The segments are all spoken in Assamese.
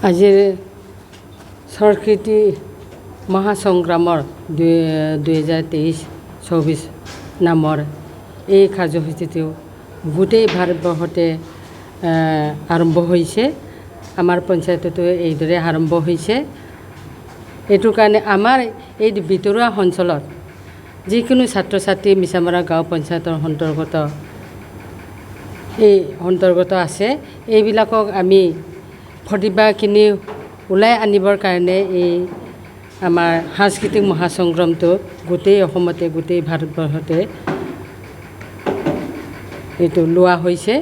আজিৰ সংস্কৃতি মহাসংগ্ৰামৰ 2023-24 নামৰ এই কাৰ্যসূচীটো গোটেই ভাৰতবৰ্ষতে আৰম্ভ হৈছে। আমাৰ পঞ্চায়ততো এইদৰে আৰম্ভ হৈছে। এইটো কাৰণে আমাৰ এই ভিতৰুৱা অঞ্চলত যিকোনো ছাত্ৰ ছাত্ৰী মিছামৰা গাঁও পঞ্চায়তৰ অন্তৰ্গত আছে, এইবিলাকক আমি প্ৰতিভাখিনি ওলাই আনিবৰ কাৰণে এই আমাৰ সাংস্কৃতিক মহাসংগ্ৰামটো গোটেই অসমতে গোটেই ভাৰতবৰ্ষতে এইটো লোৱা হৈছে।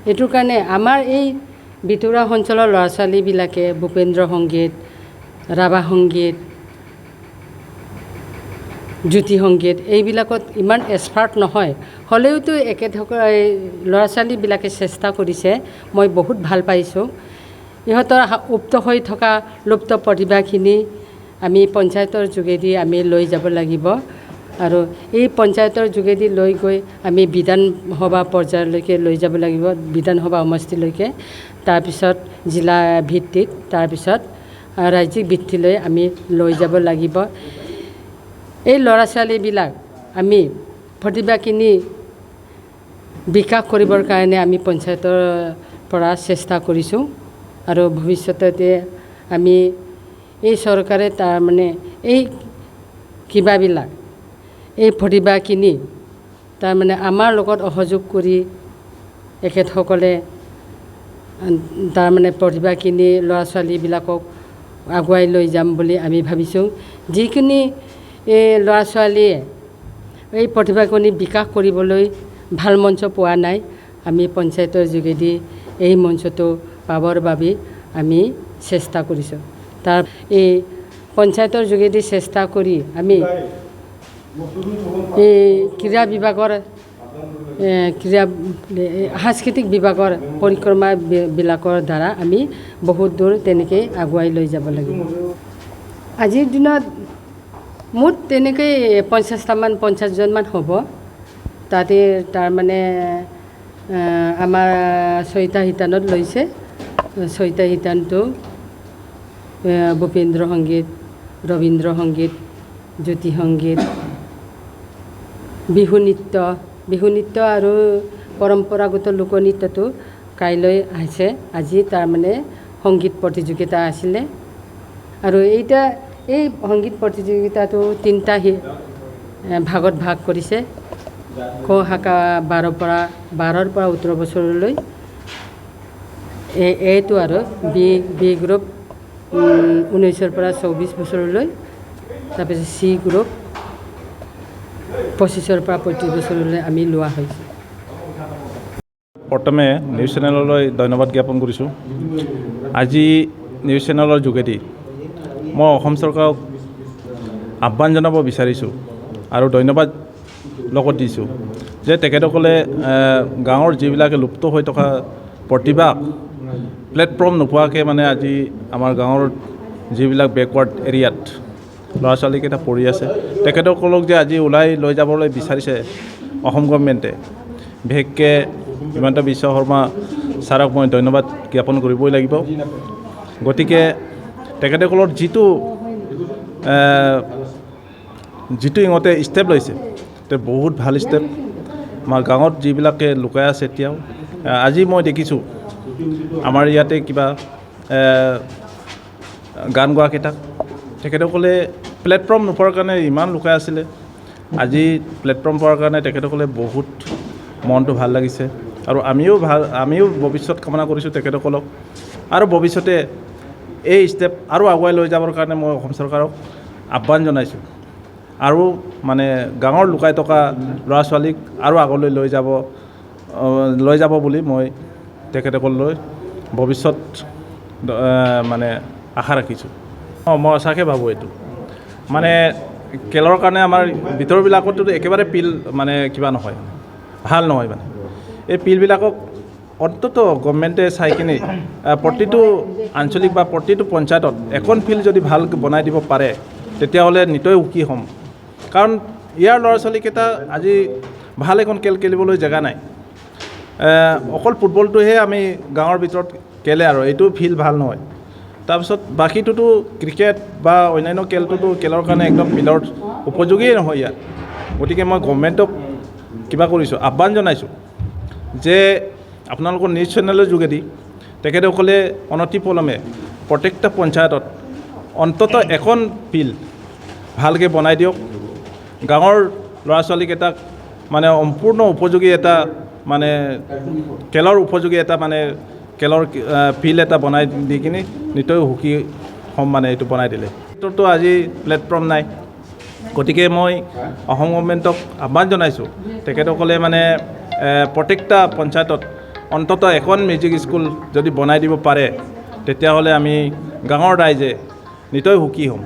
এইটো কাৰণে আমাৰ এই ভিতৰুৱা অঞ্চলৰ ল'ৰা ছোৱালীবিলাকে ভূপেন্দ্ৰ সংগীত, ৰাভা সংগীত, জ্যোতি সংগীত এইবিলাকত ইমান এক্সপাৰ্ট নহয়, হ'লেওতো একেধৰণৰ ল'ৰা ছোৱালীবিলাকে চেষ্টা কৰিছে। মই বহুত ভাল পাইছোঁ। ইহঁতৰ উপ্ত হৈ থকা লুপ্ত প্ৰতিভাখিনি আমি পঞ্চায়তৰ যোগেদি আমি লৈ যাব লাগিব আৰু এই পঞ্চায়তৰ যোগেদি লৈ গৈ আমি বিধানসভা পৰ্যায়লৈকে লৈ যাব লাগিব, বিধানসভা সমষ্টিলৈকে, তাৰপিছত জিলা ভিত্তিত, তাৰপিছত ৰাজ্যিক ভিত্তিলৈ আমি লৈ যাব লাগিব। এই ল'ৰা ছোৱালীবিলাক আমি প্ৰতিভাখিনি বিকাশ কৰিবৰ কাৰণে আমি পঞ্চায়তৰ পৰা চেষ্টা কৰিছোঁ আৰু ভৱিষ্যতে আমি এই চৰকাৰে তাৰমানে এই কিবাবিলাক এই প্ৰতিভাখিনি তাৰমানে আমাৰ লগত সহযোগ কৰি এখেতসকলে তাৰমানে প্ৰতিভাখিনি ল'ৰা ছোৱালীবিলাকক আগুৱাই লৈ যাম বুলি আমি ভাবিছোঁ। যিখিনি এই ল'ৰা ছোৱালীয়ে এই প্ৰতিভাখিনি বিকাশ কৰিবলৈ ভাল মঞ্চ পোৱা নাই, আমি পঞ্চায়তৰ যোগেদি এই মঞ্চটো পাবৰ বাবে আমি চেষ্টা কৰিছোঁ। তাৰ এই পঞ্চায়তৰ যোগেদি চেষ্টা কৰি আমি এই ক্ৰীড়া বিভাগৰ সাংস্কৃতিক বিভাগৰ পৰিক্ৰমাবিলাকৰ দ্বাৰা আমি বহুত দূৰ তেনেকৈ আগুৱাই লৈ যাব লাগিব। আজিৰ দিনত মুঠ তেনেকৈ 50জনমান হ'ব। তাতে তাৰমানে আমাৰ 6টা শিতানত লৈছে। 6টা শিতানটো ভূপেন্দ্ৰ সংগীত, ৰবীন্দ্ৰ সংগীত, জ্যোতি সংগীত, বিহু নৃত্য আৰু পৰম্পৰাগত লোকনৃত্যটো কাইলৈ আহিছে। আজি তাৰমানে সংগীত প্ৰতিযোগিতা আছিলে আৰু এই সংগীত প্ৰতিযোগিতাটো 3টা ভাগত ভাগ কৰিছে। ক শাখা 12ৰ পৰা 18 বছৰলৈ, এইটো আৰু বি গ্ৰুপ 19ৰ পৰা 24 বছৰলৈ, তাৰপিছত চি গ্ৰুপ 25ৰ পৰা 35 বছৰলৈ আমি লোৱা হৈছে। প্ৰথমে নিউজ চেনেললৈ ধন্যবাদ জ্ঞাপন কৰিছোঁ। আজি নিউজ চেনেলৰ যোগেদি মই অসম চৰকাৰক আহ্বান জনাব বিচাৰিছোঁ আৰু ধন্যবাদ লগত দিছোঁ যে তেখেতসকলে গাঁৱৰ যিবিলাকে লুপ্ত হৈ থকা প্ৰতিভাক প্লেটফৰ্ম নোপোৱাকৈ মানে আজি আমাৰ গাঁৱৰ যিবিলাক বেকৱাৰ্ড এৰিয়াত ল'ৰা ছোৱালীকেইটা পঢ়ি আছে, তেখেতসকলক যে আজি ওলাই লৈ যাবলৈ বিচাৰিছে অসম গভৰ্ণমেণ্টে, বিশেষকৈ হিমন্ত বিশ্ব শৰ্মা ছাৰক মই ধন্যবাদ জ্ঞাপন কৰিবই লাগিব। গতিকে তেখেতসকলৰ যিটো ইহঁতে ষ্টেপ লৈছে বহুত ভাল ষ্টেপ। আমাৰ গাঁৱত যিবিলাকে লুকাই আছে এতিয়াও, আজি মই দেখিছোঁ আমাৰ ইয়াতে কিবা গান গোৱাকেইটাক তেখেতসকলে প্লেটফৰ্ম নোপোৱাৰ কাৰণে ইমান লুকাই আছিলে। আজি প্লেটফৰ্ম পোৱাৰ কাৰণে তেখেতসকলে বহুত মনটো ভাল লাগিছে আৰু আমিও ভৱিষ্যত কামনা কৰিছোঁ তেখেতসকলক আৰু ভৱিষ্যতে এই ষ্টেপ আৰু আগুৱাই লৈ যাবৰ কাৰণে মই অসম চৰকাৰক আহ্বান জনাইছোঁ আৰু মানে গাঁৱৰ লুকাই থকা ল'ৰা ছোৱালীক আৰু আগলৈ লৈ যাব বুলি মই তেখেতসকললৈ ভৱিষ্যত মানে আশা ৰাখিছোঁ। মই সঁচাকৈ ভাবোঁ এইটো মানে খেলৰ কাৰণে আমাৰ ভিতৰবিলাকতো একেবাৰে পিল মানে কিবা নহয়, ভাল নহয়। মানে এই পিলবিলাকক অন্তত গভৰ্ণমেণ্টে চাই কিনে প্ৰতিটো আঞ্চলিক বা প্ৰতিটো পঞ্চায়তত এখন ফিল্ড যদি ভাল বনাই দিব পাৰে তেতিয়াহ'লে নিতৌ সুখী হ'ম। কাৰণ ইয়াৰ ল'ৰা ছোৱালীকেইটা আজি ভাল এখন খেল খেলিবলৈ জেগা নাই। অকল ফুটবলটোহে আমি গাঁৱৰ ভিতৰত খেলে আৰু এইটো ফিল্ড ভাল নহয়। তাৰপিছত বাকীটোতো ক্ৰিকেট বা অন্যান্য খেলৰ কাৰণে একদম ফিল্ডৰ উপযোগীয়ে নহয় ইয়াত গতিকে মই গভৰ্ণমেণ্টক কিবা কৰিছোঁ আহ্বান জনাইছোঁ যে আপোনালোকৰ নিউজ চেনেলৰ যোগেদি তেখেতসকলে অনতিপলমে প্ৰত্যেকটা পঞ্চায়তত অন্ততঃ এখন ফিল্ড ভালকৈ বনাই দিয়ক গাঁৱৰ ল'ৰা ছোৱালীকেইটাক মানে সম্পূৰ্ণ উপযোগী এটা মানে খেলৰ উপযোগী এটা মানে খেলৰ ফিল্ড এটা বনাই দি কিনি নিতৌ সুখী হ'ম মানে এইটো বনাই দিলে এইটোতো আজি প্লেটফৰ্ম নাই গতিকে মই অসম গভৰ্ণমেণ্টক আহ্বান জনাইছোঁ তেখেতসকলে মানে প্ৰত্যেকটা পঞ্চায়তত অন্ততঃ এখন মিউজিক স্কুল যদি বনাই দিব পাৰে তেতিয়াহ'লে আমি গাঁৱৰ ৰাইজে নিতৌ সুখী হ'ম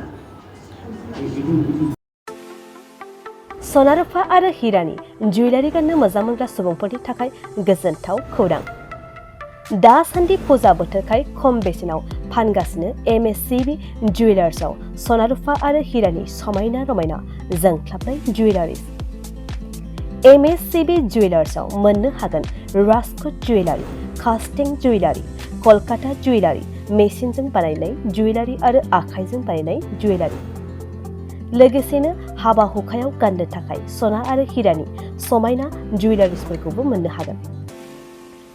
सना रुफा आरो हिरानि जुवेलारि गाननो मोजां मोनग्रा सुबुंफोरनि थाखाय गोजोनथाव खौरां दासान्दि फुजा बोथोरखाय खम बेसेनाव फानगासिनो MSCB जुवेलार्सआव सना रुफा आरो हिरानि समायना रमायना जोंख्लाबनाय जुवेलारिस MSCB जुवेलार्सआव मोननो हागोन Rajkot jewellery कास्टिं jewellery Kolkata jewellery मेसिनजों बानायनाय जुवेलारि आरो आखाइजों बानायनाय जुवेलारि लोगोसेनो हाबा हुखायाव गाननो थाखाय सना आरो हिरानि समायना जुवेलारिसफोरखौबो मोननो हागोन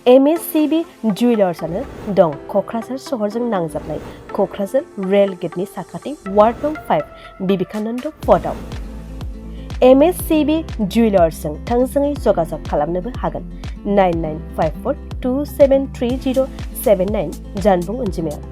MSCB जुवेलार्सआनो दं क'क्राझार सहरजों नांजाबनाय क'क्राझार रेल गेटनि साखाथि वार्ड नं 5 बिबेकानन्द पथआव MSCB जुवेलार्सजों थोंजोङै जगाजग खालामनोबो हागोन 9954273079 जानबुं अनजिमायाव